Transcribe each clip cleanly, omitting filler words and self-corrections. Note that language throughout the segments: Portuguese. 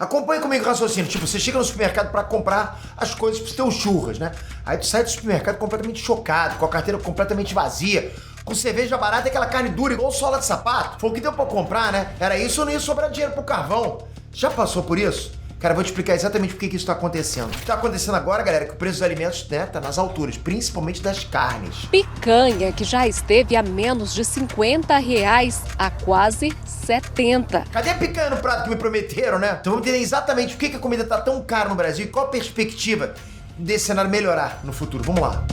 Acompanha comigo o raciocínio. Tipo, você chega no supermercado pra comprar as coisas pros teus churras, né? Aí tu sai do supermercado completamente chocado, com a carteira completamente vazia, com cerveja barata e aquela carne dura igual sola de sapato. Foi o que deu pra comprar, né? Era isso ou não ia sobrar dinheiro pro carvão. Já passou por isso? Cara, eu vou te explicar exatamente por que isso tá acontecendo. O que tá acontecendo agora, galera, é que o preço dos alimentos, né, tá nas alturas, principalmente das carnes. Picanha, que já esteve a menos de R$50 a quase 70. Cadê a picanha no prato que me prometeram, né? Então vamos entender exatamente por que a comida tá tão cara no Brasil e qual a perspectiva desse cenário melhorar no futuro. Vamos lá.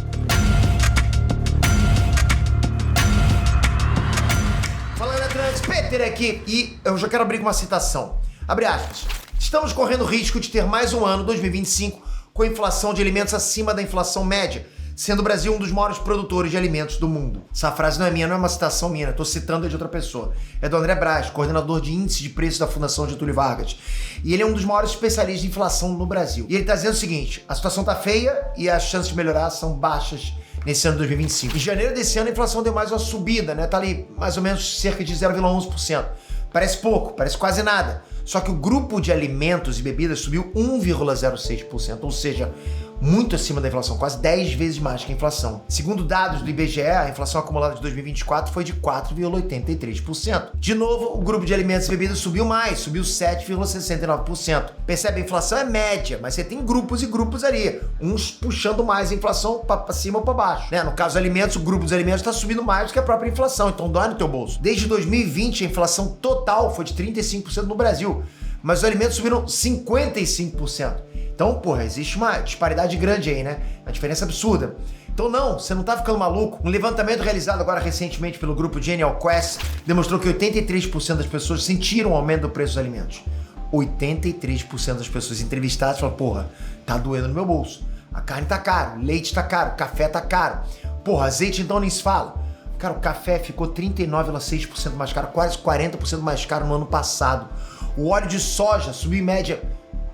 Fala, Eletrantes, Peter aqui, e eu já quero abrir com uma citação. Abre aspas. Estamos correndo o risco de ter mais um ano, 2025, com a inflação de alimentos acima da inflação média, sendo o Brasil um dos maiores produtores de alimentos do mundo. Essa frase não é minha, não é uma citação minha, estou citando de outra pessoa. É do André Braz, coordenador de índice de preços da Fundação Getúlio Vargas. E ele é um dos maiores especialistas em inflação no Brasil. E ele está dizendo o seguinte, a situação está feia e as chances de melhorar são baixas nesse ano de 2025. Em janeiro desse ano a inflação deu mais uma subida, né? Tá ali mais ou menos cerca de 0,11%. Parece pouco, parece quase nada. Só que o grupo de alimentos e bebidas subiu 1,06%, ou seja, muito acima da inflação, quase 10 vezes mais que a inflação. Segundo dados do IBGE, a inflação acumulada de 2024 foi de 4,83%. De novo, o grupo de alimentos e bebidas subiu mais, subiu 7,69%. Percebe? A inflação é média, mas você tem grupos e grupos ali, uns puxando mais a inflação para cima ou para baixo, né? No caso alimentos, o grupo dos alimentos está subindo mais do que a própria inflação, então dói no teu bolso. Desde 2020, a inflação total foi de 35% no Brasil, mas os alimentos subiram 55%. Então, porra, existe uma disparidade grande aí, né? Uma diferença absurda. Então não, você não tá ficando maluco. Um levantamento realizado agora recentemente pelo grupo Genial Quest demonstrou que 83% das pessoas sentiram o aumento do preço dos alimentos. 83% das pessoas entrevistadas falaram, porra, tá doendo no meu bolso. A carne tá caro, o leite tá caro, o café tá caro. Porra, azeite então nem se fala. Cara, o café ficou 39,6% mais caro, quase 40% mais caro no ano passado. O óleo de soja subiu em média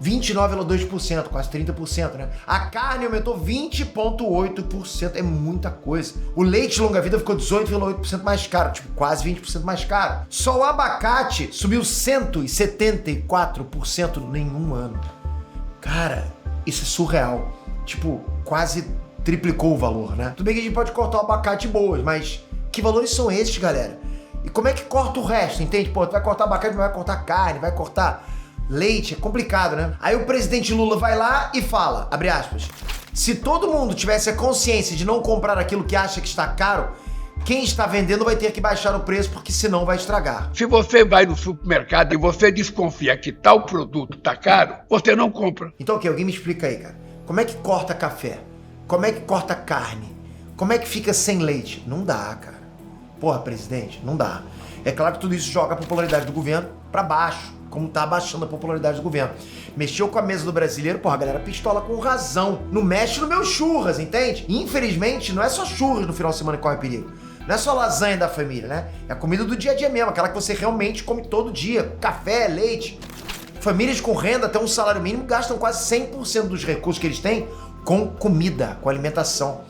29,2%, quase 30%, né? A carne aumentou 20,8%, é muita coisa. O leite longa-vida ficou 18,8% mais caro, tipo, quase 20% mais caro. Só o abacate subiu 174% em um ano. Cara, isso é surreal. Tipo, quase triplicou o valor, né? Tudo bem que a gente pode cortar o abacate boas, mas que valores são esses, galera? E como é que corta o resto, entende? Pô, tu vai cortar abacate, mas vai cortar carne, vai cortar leite, é complicado, né? Aí o presidente Lula vai lá e fala, abre aspas, se todo mundo tivesse a consciência de não comprar aquilo que acha que está caro, quem está vendendo vai ter que baixar o preço, porque senão vai estragar. Se você vai no supermercado e você desconfia que tal produto está caro, você não compra. Então, ok, alguém me explica aí, cara. Como é que corta café? Como é que corta carne? Como é que fica sem leite? Não dá, cara. Porra, presidente, não dá. É claro que tudo isso joga a popularidade do governo para baixo, como tá abaixando a popularidade do governo. Mexeu com a mesa do brasileiro, porra, a galera pistola com razão. Não mexe no meu churras, entende? Infelizmente, não é só churras no final de semana que corre perigo. Não é só lasanha da família, né? É a comida do dia a dia mesmo, aquela que você realmente come todo dia. Café, leite. Famílias com renda até um salário mínimo gastam quase 100% dos recursos que eles têm com comida, com alimentação.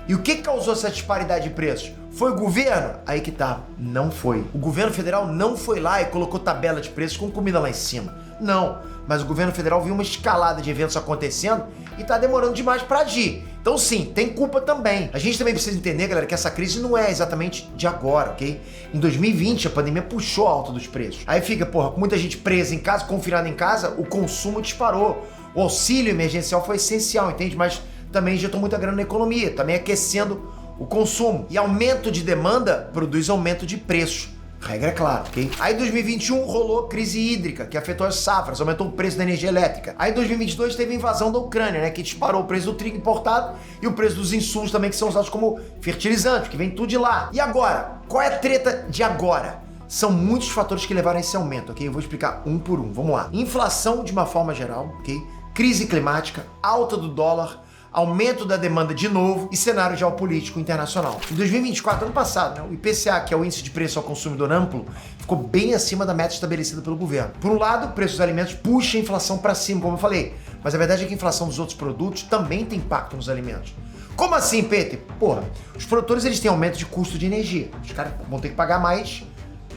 E o que causou essa disparidade de preços? Foi o governo? Aí que tá, não foi. O governo federal não foi lá e colocou tabela de preços com comida lá em cima. Não, mas o governo federal viu uma escalada de eventos acontecendo e tá demorando demais pra agir. Então sim, tem culpa também. A gente também precisa entender, galera, que essa crise não é exatamente de agora, ok? Em 2020, a pandemia puxou a alta dos preços. Aí fica, porra, com muita gente presa em casa, confinada em casa, o consumo disparou. O auxílio emergencial foi essencial, entende? Mas também injetou muita grana na economia, também aquecendo o consumo. E aumento de demanda produz aumento de preço. Regra é clara, ok? Aí em 2021 rolou crise hídrica, que afetou as safras, aumentou o preço da energia elétrica. Aí em 2022 teve a invasão da Ucrânia, né? Que disparou o preço do trigo importado e o preço dos insumos também, que são usados como fertilizantes, que vem tudo de lá. E agora? Qual é a treta de agora? São muitos fatores que levaram a esse aumento, ok? Eu vou explicar um por um. Vamos lá. Inflação de uma forma geral, ok? Crise climática, alta do dólar, aumento da demanda de novo e cenário geopolítico internacional. Em 2024, ano passado, né, o IPCA, que é o Índice de Preço ao Consumidor Amplo, ficou bem acima da meta estabelecida pelo governo. Por um lado, o preço dos alimentos puxa a inflação para cima, como eu falei, mas a verdade é que a inflação dos outros produtos também tem impacto nos alimentos. Como assim, Peter? Porra, os produtores eles têm aumento de custo de energia. Os caras vão ter que pagar mais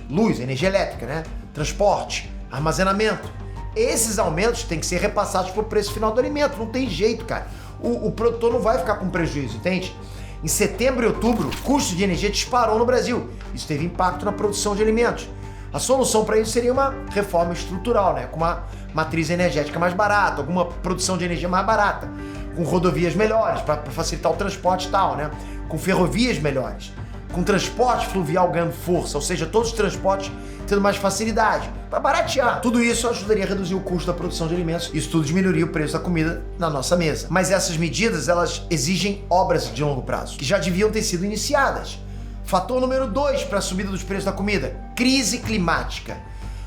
luz, energia elétrica, né? Transporte, armazenamento. esses aumentos têm que ser repassados pro preço final do alimento. Não tem jeito, cara. O produtor não vai ficar com prejuízo, entende? Em setembro e outubro, o custo de energia disparou no Brasil. Isso teve impacto na produção de alimentos. A solução para isso seria uma reforma estrutural, né? Com uma matriz energética mais barata, alguma produção de energia mais barata, com rodovias melhores para facilitar o transporte e tal, né? Com ferrovias melhores, com transporte fluvial ganhando força, ou seja, todos os transportes tendo mais facilidade, para baratear. Tudo isso ajudaria a reduzir o custo da produção de alimentos. Isso tudo diminuiria o preço da comida na nossa mesa. Mas essas medidas, elas exigem obras de longo prazo, que já deviam ter sido iniciadas. Fator número 2 para a subida dos preços da comida: crise climática.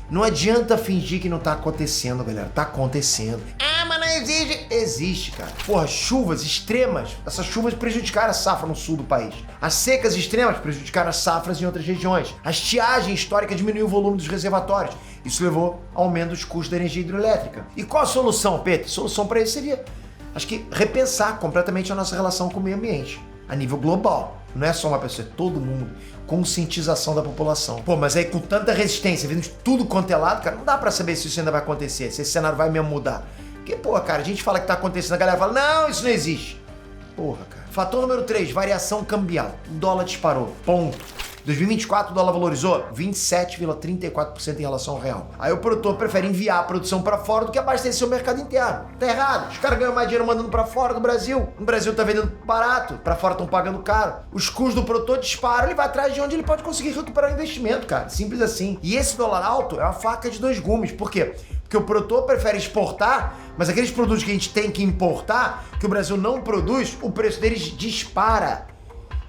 Não adianta fingir que não tá acontecendo, galera. Tá acontecendo. Ah, mas não existe. Existe, cara. Porra, chuvas extremas. Essas chuvas prejudicaram a safra no sul do país. As secas extremas prejudicaram as safras em outras regiões. A estiagem histórica diminuiu o volume dos reservatórios. Isso levou ao aumento dos custos da energia hidrelétrica. E qual a solução, Pedro? A solução para isso seria, acho que, repensar completamente a nossa relação com o meio ambiente. A nível global. Não é só uma pessoa, é todo mundo. Conscientização da população. Pô, mas aí com tanta resistência, vindo de tudo quanto é lado, cara, não dá pra saber se isso ainda vai acontecer, se esse cenário vai mesmo mudar. Porque, pô, cara, a gente fala que tá acontecendo, a galera fala, não, isso não existe. Porra, cara. Fator número 3, variação cambial. O dólar disparou. Ponto. Em 2024, o dólar valorizou 27,34% em relação ao real. Aí o produtor prefere enviar a produção para fora do que abastecer o mercado interno. Tá errado. Os caras ganham mais dinheiro mandando para fora do Brasil. No Brasil tá vendendo barato, para fora estão pagando caro. Os custos do produtor disparam, ele vai atrás de onde ele pode conseguir recuperar o investimento, cara. Simples assim. E esse dólar alto é uma faca de dois gumes. Por quê? Porque o produtor prefere exportar, mas aqueles produtos que a gente tem que importar, que o Brasil não produz, o preço deles dispara.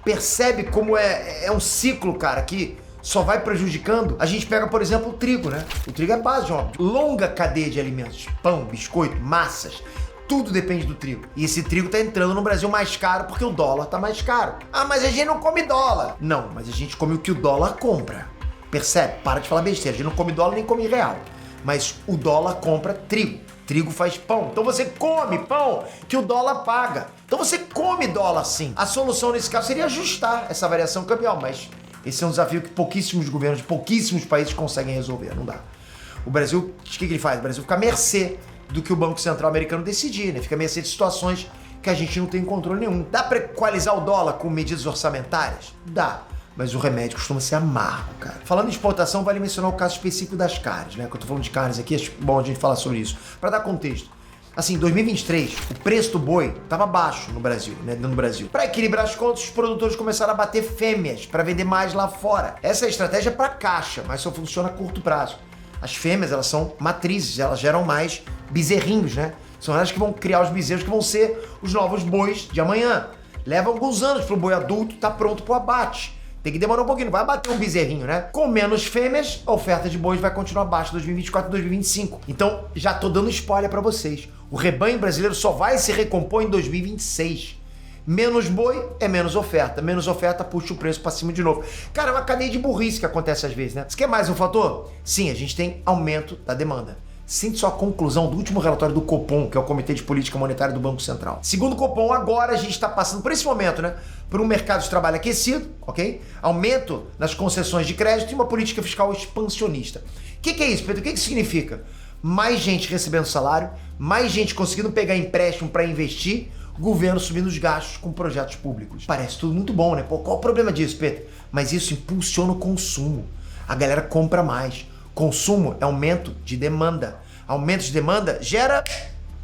Percebe como é um ciclo, cara, que só vai prejudicando? A gente pega, por exemplo, o trigo, né? O trigo é base de uma longa cadeia de alimentos. Pão, biscoito, massas, tudo depende do trigo. E esse trigo tá entrando no Brasil mais caro porque o dólar tá mais caro. Ah, mas a gente não come dólar. Não, mas a gente come o que o dólar compra. Percebe? Para de falar besteira. A gente não come dólar nem come real. Mas o dólar compra trigo. Trigo faz pão. Então você come pão que o dólar paga. Então você come dólar sim. A solução nesse caso seria ajustar essa variação cambial, mas esse é um desafio que pouquíssimos governos de pouquíssimos países conseguem resolver. Não dá. O Brasil, o que ele faz? O Brasil fica à mercê do que o Banco Central americano decidir, né? Fica à mercê de situações que a gente não tem controle nenhum. Dá para equalizar o dólar com medidas orçamentárias? Dá. Mas o remédio costuma ser amargo, cara. Falando em exportação, vale mencionar o caso específico das carnes, né? Que eu tô falando de carnes aqui, acho bom a gente falar sobre isso. Para dar contexto. Assim, em 2023, o preço do boi estava baixo no Brasil, né? No Brasil. Para equilibrar as contas, os produtores começaram a bater fêmeas para vender mais lá fora. Essa é a estratégia para caixa, mas só funciona a curto prazo. As fêmeas, elas são matrizes, elas geram mais bezerrinhos, né? São elas que vão criar os bezerros que vão ser os novos bois de amanhã. Leva alguns anos para o boi adulto estar pronto para o abate. Tem que demorar um pouquinho, não vai bater um bezerrinho, né? Com menos fêmeas, a oferta de bois vai continuar baixa em 2024 e 2025. Então, já tô dando spoiler pra vocês. O rebanho brasileiro só vai se recompor em 2026. Menos boi é menos oferta. Menos oferta puxa o preço pra cima de novo. Cara, é uma cadeia de burrice que acontece às vezes, né? Você quer mais um fator? Sim, a gente tem aumento da demanda. Sente só a conclusão do último relatório do Copom, que é o Comitê de Política Monetária do Banco Central. Segundo o Copom, agora a gente está passando por esse momento, né? Por um mercado de trabalho aquecido, ok? Aumento nas concessões de crédito e uma política fiscal expansionista. O que é isso, Pedro? O que significa? Mais gente recebendo salário, mais gente conseguindo pegar empréstimo para investir, governo subindo os gastos com projetos públicos. Parece tudo muito bom, né? Pô, qual o problema disso, Pedro? Mas isso impulsiona o consumo. A galera compra mais. Consumo é aumento de demanda. Aumento de demanda gera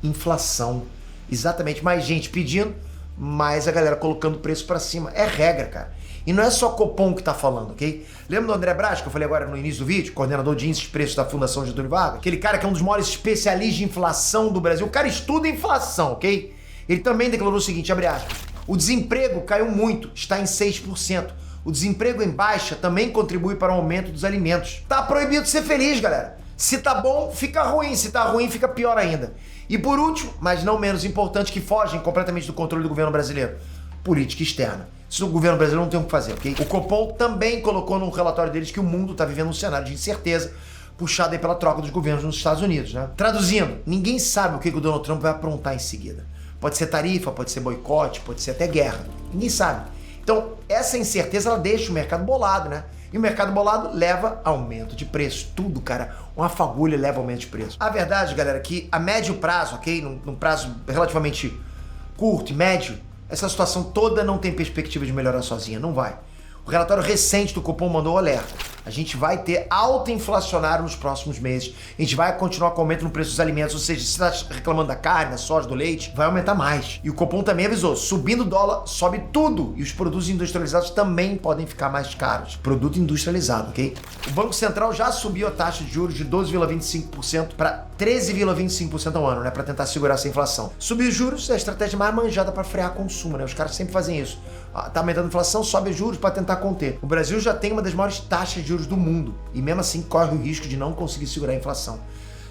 inflação. Exatamente, mais gente pedindo, mais a galera colocando o preço para cima. É regra, cara. E não é só Copom que tá falando, ok? Lembra do André Braz, que eu falei agora no início do vídeo, coordenador de índices de preços da Fundação Getúlio Vargas? Aquele cara que é um dos maiores especialistas de inflação do Brasil. O cara estuda inflação, ok? Ele também declarou o seguinte, abre aspas, o desemprego caiu muito, está em 6%. O desemprego em baixa também contribui para o aumento dos alimentos. Tá proibido de ser feliz, galera. Se tá bom, fica ruim. Se tá ruim, fica pior ainda. E por último, mas não menos importante, que fogem completamente do controle do governo brasileiro, política externa. Isso o governo brasileiro não tem o que fazer, ok? O Copom também colocou no relatório deles que o mundo tá vivendo um cenário de incerteza, puxado aí pela troca dos governos nos Estados Unidos, né? Traduzindo, ninguém sabe o que o Donald Trump vai aprontar em seguida. Pode ser tarifa, pode ser boicote, pode ser até guerra. Ninguém sabe. Então, essa incerteza, ela deixa o mercado bolado, né? E o mercado bolado leva aumento de preço. Tudo, cara, uma fagulha leva aumento de preço. A verdade, galera, é que a médio prazo, ok? Num prazo relativamente curto e médio, essa situação toda não tem perspectiva de melhorar sozinha, não vai. O relatório recente do Copom mandou um alerta. A gente vai ter alta inflacionário nos próximos meses. A gente vai continuar com aumento no preço dos alimentos, ou seja, se você está reclamando da carne, da soja, do leite, vai aumentar mais. E o Copom também avisou, subindo o dólar, sobe tudo. E os produtos industrializados também podem ficar mais caros. Produto industrializado, ok? O Banco Central já subiu a taxa de juros de 12,25% para 13,25% ao ano, né? Para tentar segurar essa inflação. Subir os juros é a estratégia mais manjada para frear consumo, né? Os caras sempre fazem isso. Tá aumentando a inflação, sobe os juros para tentar conter. O Brasil já tem uma das maiores taxas de juros do mundo e mesmo assim corre o risco de não conseguir segurar a inflação.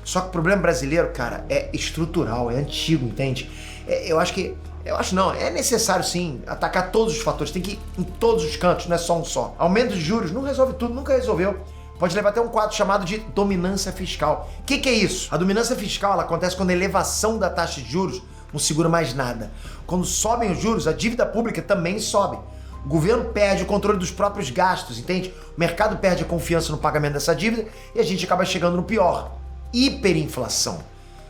Só que o problema brasileiro, cara, é estrutural, é antigo, entende? É necessário sim atacar todos os fatores, tem que ir em todos os cantos, não é só um só. Aumento de juros não resolve tudo, nunca resolveu. Pode levar até um quadro chamado de dominância fiscal. O que é isso? A dominância fiscal ela acontece quando a elevação da taxa de juros não segura mais nada. Quando sobem os juros, a dívida pública também sobe. O governo perde o controle dos próprios gastos, entende? O mercado perde a confiança no pagamento dessa dívida e a gente acaba chegando no pior, hiperinflação.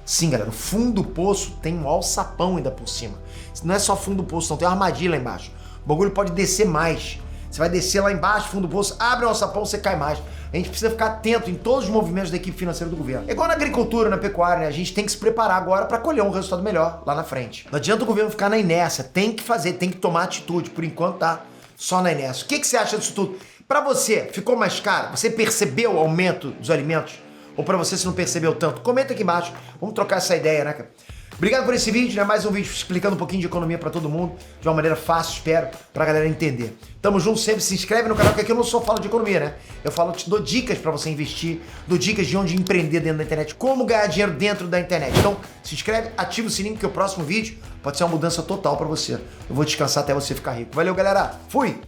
Sim, galera, o fundo do poço tem um alçapão ainda por cima. Não é só fundo do poço, não, tem uma armadilha lá embaixo. O bagulho pode descer mais. Você vai descer lá embaixo, fundo do poço, abre o alçapão, você cai mais. A gente precisa ficar atento em todos os movimentos da equipe financeira do governo. É igual na agricultura, na pecuária, né? A gente tem que se preparar agora para colher um resultado melhor lá na frente. Não adianta o governo ficar na inércia, tem que fazer, tem que tomar atitude. Por enquanto tá só na inércia. O que você acha disso tudo? Para você, ficou mais caro? Você percebeu o aumento dos alimentos? Ou para você, se não percebeu tanto? Comenta aqui embaixo, vamos trocar essa ideia, né, cara? Obrigado por esse vídeo, né? Mais um vídeo explicando um pouquinho de economia para todo mundo, de uma maneira fácil, espero, pra galera entender. Tamo junto sempre, se inscreve no canal, que aqui eu não só falo de economia, né? Eu te dou dicas para você investir, dou dicas de onde empreender dentro da internet, como ganhar dinheiro dentro da internet. Então, se inscreve, ativa o sininho, que o próximo vídeo pode ser uma mudança total para você. Eu vou descansar até você ficar rico. Valeu, galera! Fui!